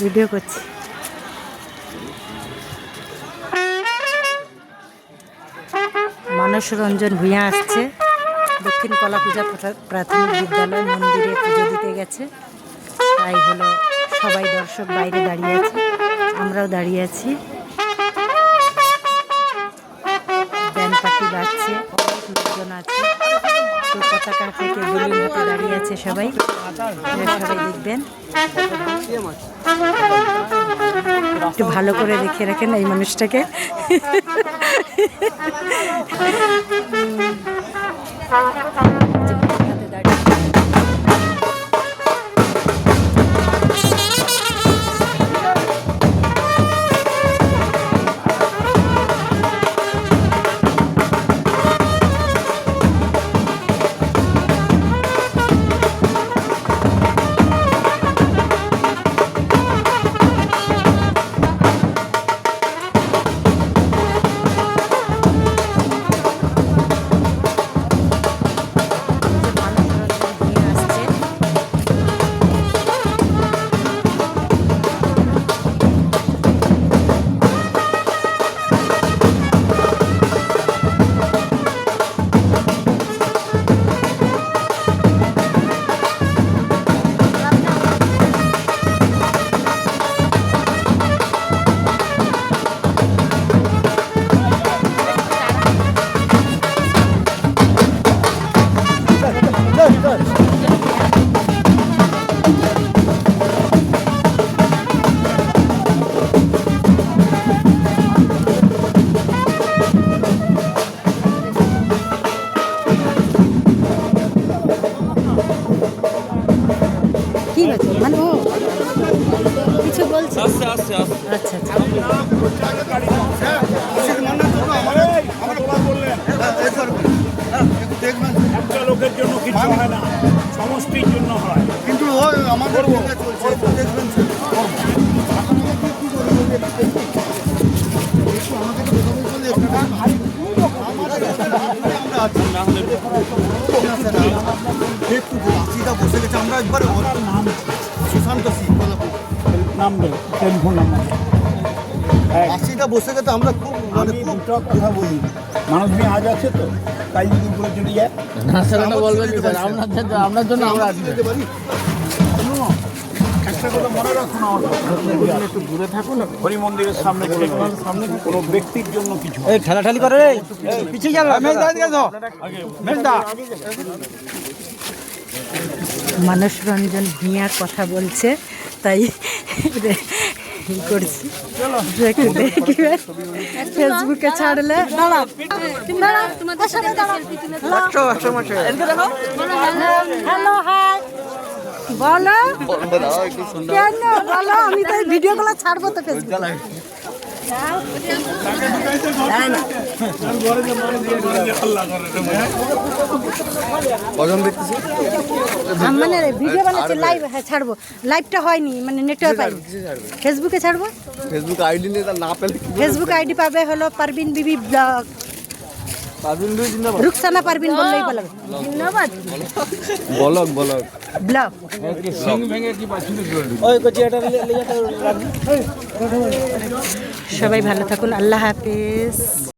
Video করছি। মানস রঞ্জন ভূঁইয়া আসছে দক্ষিণ কলা পূজা প্রাথমিক বিদ্যালয় মন্দিরে পুজো দিতে গেছে। তাই হলো সবাই দর্শক বাইরে দাঁড়িয়ে আছে, আমরাও দাঁড়িয়ে আছি। ব্যান্ড পার্টি বাজছে, অনেক লোকজন আছে। তো পতাকা থেকে বেলুন হাতে দাঁড়িয়ে আছে সবাই, সবাই দেখবেন। একটু ভালো করে দেখে রাখেন এই মানুষটাকে। কি হচ্ছে মানে ও কিছু বলছে? আচ্ছা আচ্ছা লোকের জন্য কিছু হয় না, সমষ্টির জন্য হয়, কিন্তু আমাদের বসে গেছে। আমরা একবার নাম সুশান্ত সিং নাম দেয়, টেলিফোন নাম্বার আশিটা বসে গেছে। আমরা খুব মানে কথা বলি, মানুষ নিয়ে আজ আছে তো, তাই যদি উপরে চলে যায় না সেটা বলবেন আপনার জন্য আমরা যেতে পারি। একটা কথা মনে রাখুন, আমার একটু দূরে থাকুন। হরি মন্দিরের সামনে কোনো ব্যক্তির জন্য কিছু ঠেলাঠালি করে পিছিয়ে গেল। মানস রঞ্জন ভূঁইয়া কথা বলছে, তাই করছি। ফেসবুকে ছাড়লে হ্যালো হাই বলো, কেন বলো, আমি তো ভিডিও গুলো ছাড়বো তো ফেসবুকে। মানে ভিডিও বানাচ্ছি, লাইভ ছাড়বো। লাইভটা হয়নি, মানে নেটওয়ার্ক পাইনি। ফেসবুকে ছাড়বো। ফেসবুক আইডি নিয়ে না পেলে ফেসবুক আইডি পাবে হলো পারবিন বিবি ব্লগ, রুকসানা পারবিন বললেই বলবে। ধন্যবাদ। ব্লগ ব্লগ ব্লগ সবাই ভালো থাকুন, আল্লাহ হাফেজ।